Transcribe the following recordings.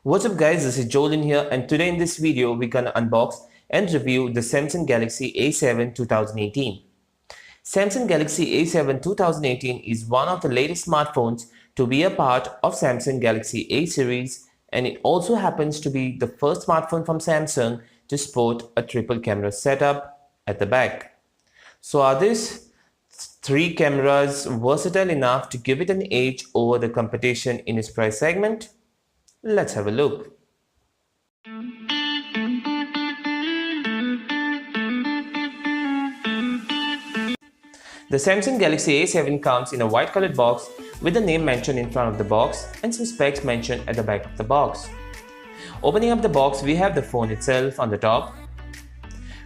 What's up guys, this is Jolan here, and today in this video we're gonna unbox and review the Samsung Galaxy A7 2018. Samsung Galaxy A7 2018 is one of the latest smartphones to be a part of Samsung Galaxy A series, and it also happens to be the first smartphone from Samsung to sport a triple camera setup at the back. So are these three cameras versatile enough to give it an edge over the competition in its price segment? Let's have a look. The Samsung Galaxy A7 comes in a white colored box with the name mentioned in front of the box and some specs mentioned at the back of the box. Opening up the box, we have the phone itself on the top.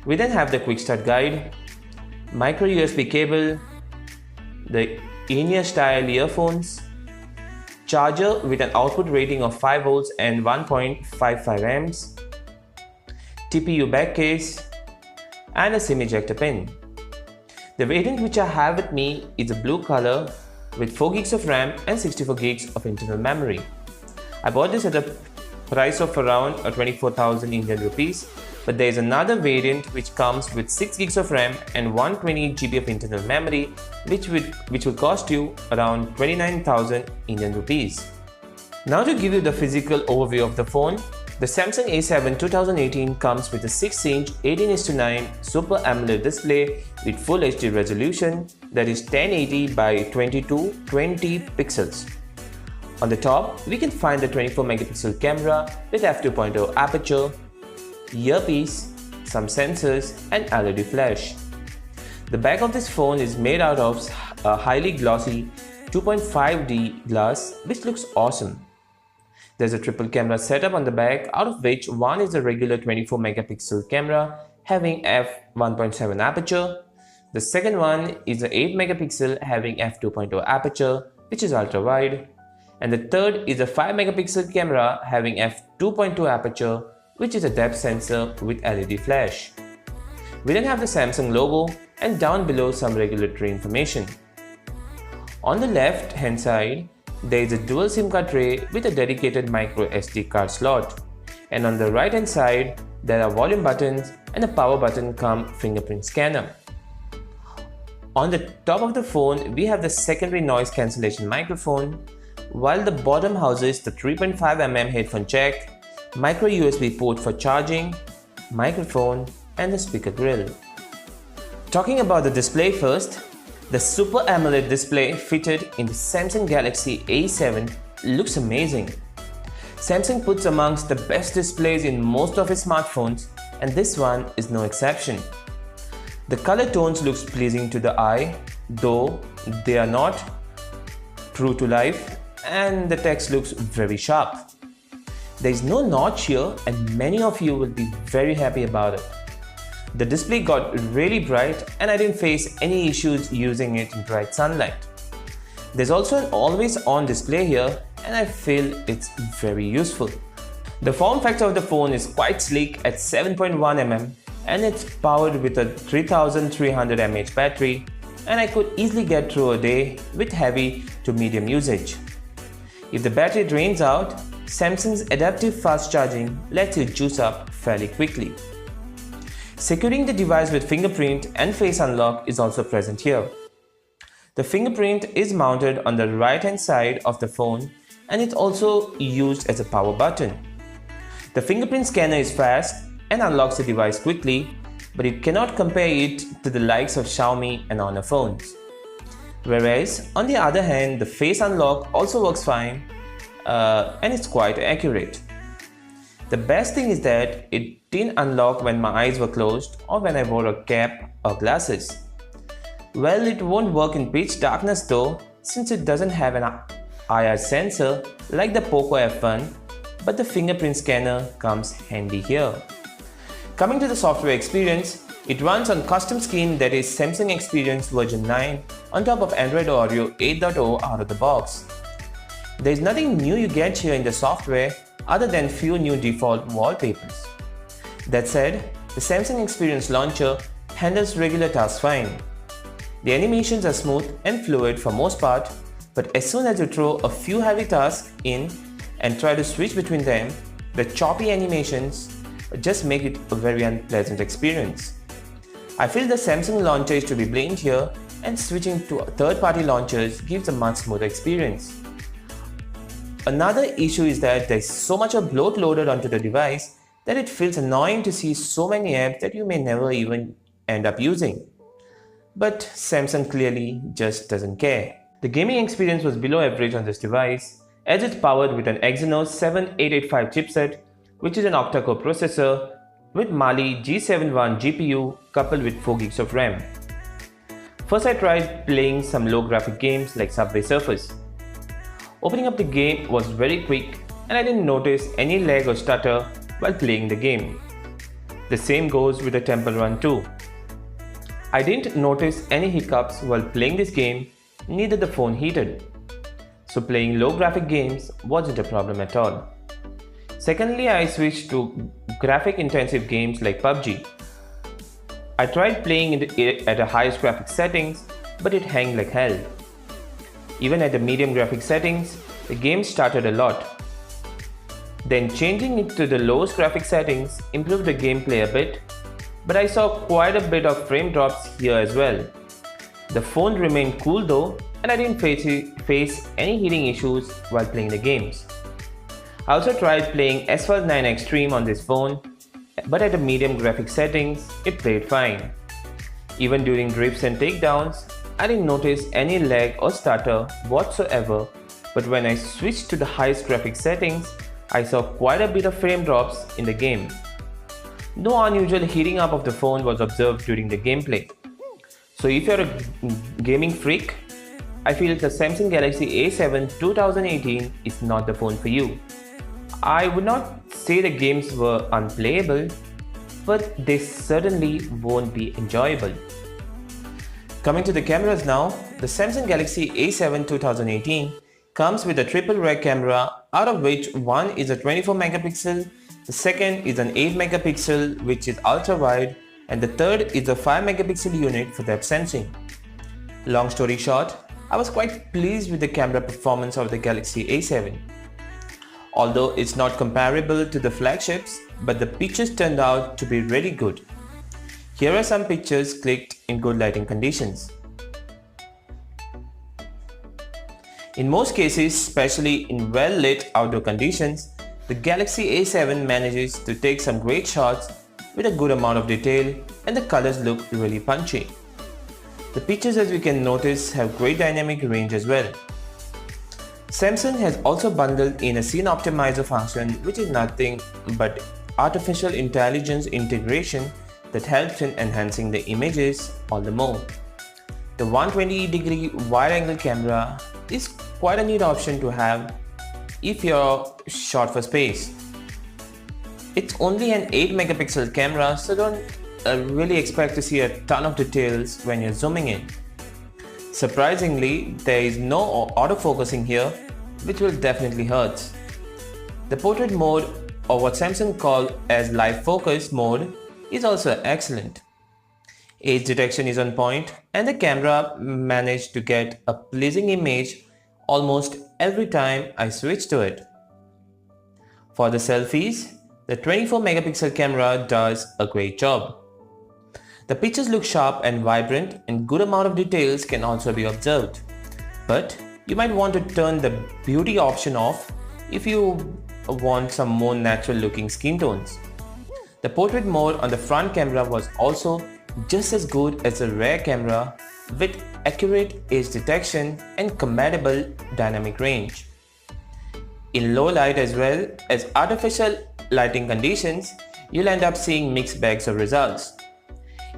We then have the quick start guide, micro USB cable, the in-ear style earphones, charger with an output rating of 5 volts and 1.55 amps, TPU back case, and a SIM ejector pin. The variant which I have with me is a blue color with 4 gigs of RAM and 64 gigs of internal memory. I bought this at a price of around 24,000 Indian rupees, but there is another variant which comes with 6 gigs of RAM and 128 GB of internal memory, which will cost you around 29,000 Indian rupees. Now to give you the physical overview of the phone, the Samsung A7 2018 comes with a 6-inch 18:9 Super AMOLED display with Full HD resolution, that is 1080 by 2220 pixels. On the top, we can find the 24 megapixel camera with f2.0 aperture, earpiece, some sensors, and LED flash. The back of this phone is made out of a highly glossy 2.5D glass which looks awesome. There's a triple camera setup on the back, out of which one is a regular 24 megapixel camera having f1.7 aperture. The second one is a 8 megapixel having f2.0 aperture, which is ultra wide. And the third is a 5 megapixel camera having f2.2 aperture, which is a depth sensor with LED flash. We then have the Samsung logo and down below some regulatory information. On the left hand side, there is a dual SIM card tray with a dedicated micro SD card slot. And on the right hand side, there are volume buttons and a power button cum fingerprint scanner. On the top of the phone, we have the secondary noise cancellation microphone, while the bottom houses the 3.5mm headphone jack, micro USB port for charging, microphone, and the speaker grill. Talking about the display first, the Super AMOLED display fitted in the Samsung Galaxy A7 looks amazing. Samsung puts amongst the best displays in most of its smartphones, and this one is no exception. The color tones looks pleasing to the eye, though they are not true to life, and the text looks very sharp. There is no notch here, and many of you will be very happy about it. The display got really bright and I didn't face any issues using it in bright sunlight. There's also an always on display here, and I feel it's very useful. The form factor of the phone is quite sleek at 7.1mm, and it's powered with a 3300 mAh battery, and I could easily get through a day with heavy to medium usage. If the battery drains out, Samsung's adaptive fast charging lets you juice up fairly quickly. Securing the device with fingerprint and face unlock is also present here. The fingerprint is mounted on the right hand side of the phone, and it's also used as a power button. The fingerprint scanner is fast and unlocks the device quickly, but it cannot compare it to the likes of Xiaomi and Honor phones. Whereas, on the other hand, the face unlock also works fine, and it's quite accurate. The best thing is that it didn't unlock when my eyes were closed or when I wore a cap or glasses. Well, it won't work in pitch darkness though, since it doesn't have an IR sensor like the Poco F1, but the fingerprint scanner comes handy here. Coming to the software experience, it runs on custom skin, that is Samsung Experience version 9 on top of Android Oreo 8.0 out of the box. There is nothing new you get here in the software other than few new default wallpapers. That said, the Samsung Experience launcher handles regular tasks fine. The animations are smooth and fluid for most part, but as soon as you throw a few heavy tasks in and try to switch between them, The choppy animations just make it a very unpleasant experience. I feel the Samsung launcher is to be blamed here, and switching to third-party launchers gives a much smoother experience. Another issue is that there is so much of bloat loaded onto the device that it feels annoying to see so many apps that you may never even end up using. But Samsung clearly just doesn't care. The gaming experience was below average on this device, as it's powered with an Exynos 7885 chipset, which is an octa-core processor with Mali G71 GPU coupled with 4 GB of RAM. First I tried playing some low graphic games like Subway Surfers. Opening up the game was very quick and I didn't notice any lag or stutter while playing the game. The same goes with the Temple Run too. I didn't notice any hiccups while playing this game, neither the phone heated. So playing low graphic games wasn't a problem at all. Secondly, I switched to graphic intensive games like Babji. I tried playing it at the highest graphics settings, but it hanged like hell. Even at the medium graphic settings, the game started a lot. Then changing it to the lowest graphic settings improved the gameplay a bit, but I saw quite a bit of frame drops here as well. The phone remained cool though, and I didn't face any heating issues while playing the games. I also tried playing Asphalt 9 Extreme on this phone, but at the medium graphic settings, it played fine. Even during drifts and takedowns, I didn't notice any lag or stutter whatsoever, but when I switched to the highest graphic settings, I saw quite a bit of frame drops in the game. No unusual heating up of the phone was observed during the gameplay. So if you're a gaming freak, I feel the Samsung Galaxy A7 2018 is not the phone for you. I would not say the games were unplayable, but they certainly won't be enjoyable. Coming to the cameras now, the Samsung Galaxy A7 2018 comes with a triple rear camera, out of which one is a 24 megapixel, the second is an 8 megapixel which is ultra wide, and the third is a 5 megapixel unit for depth sensing. Long story short, I was quite pleased with the camera performance of the Galaxy A7. Although it's not comparable to the flagships, but the pictures turned out to be really good. Here are some pictures clicked in good lighting conditions. In most cases, especially in well-lit outdoor conditions, the Galaxy A7 manages to take some great shots with a good amount of detail, and the colors look really punchy. The pictures, as we can notice, have great dynamic range as well. Samsung has also bundled in a scene optimizer function, which is nothing but artificial intelligence integration that helps in enhancing the images all the more. The 120-degree wide-angle camera is quite a neat option to have if you're short for space. It's only an 8 megapixel camera, so don't really expect to see a ton of details when you're zooming in. Surprisingly, there is no autofocusing here, which will definitely hurt. The portrait mode, or what Samsung call as live focus mode, is also excellent. Age detection is on point, and the camera managed to get a pleasing image almost every time I switch to it. For the selfies, the 24 megapixel camera does a great job. The pictures look sharp and vibrant, and good amount of details can also be observed. But you might want to turn the beauty option off if you want some more natural looking skin tones. The portrait mode on the front camera was also just as good as the rear camera, with accurate age detection and compatible dynamic range. In low light as well as artificial lighting conditions, you'll end up seeing mixed bags of results.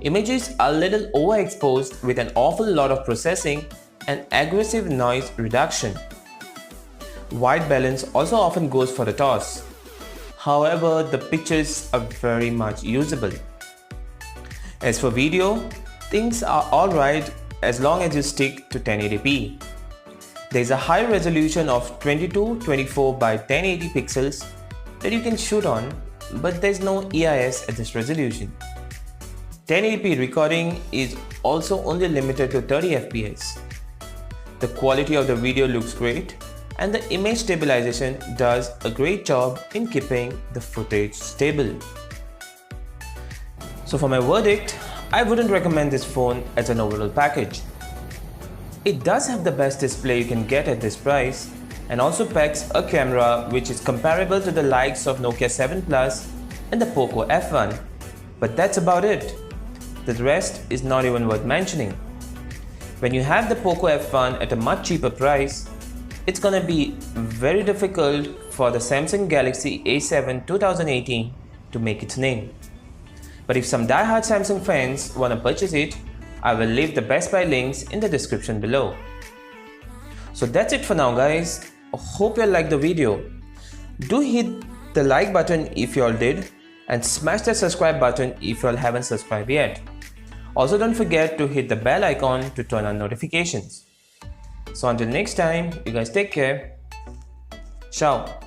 Images are a little overexposed with an awful lot of processing and aggressive noise reduction. White balance also often goes for the toss. However, the pictures are very much usable. As for video, things are alright as long as you stick to 1080p. There is a high resolution of 2224 by 1080 pixels that you can shoot on, but there is no EIS at this resolution. 1080p recording is also only limited to 30 fps. The quality of the video looks great, and the image stabilization does a great job in keeping the footage stable. So for my verdict, I wouldn't recommend this phone as an overall package. It does have the best display you can get at this price and also packs a camera which is comparable to the likes of Nokia 7 Plus and the Poco F1. But that's about it. The rest is not even worth mentioning. When you have the Poco F1 at a much cheaper price, it's gonna be very difficult for the Samsung Galaxy A7 2018 to make its name. But if some die-hard Samsung fans wanna purchase it, I will leave the Best Buy links in the description below. So that's it for now guys. I hope you liked the video. Do hit the like button if you all did and smash the subscribe button if you all haven't subscribed yet. Also don't forget to hit the bell icon to turn on notifications. So until next time, you guys take care. Ciao.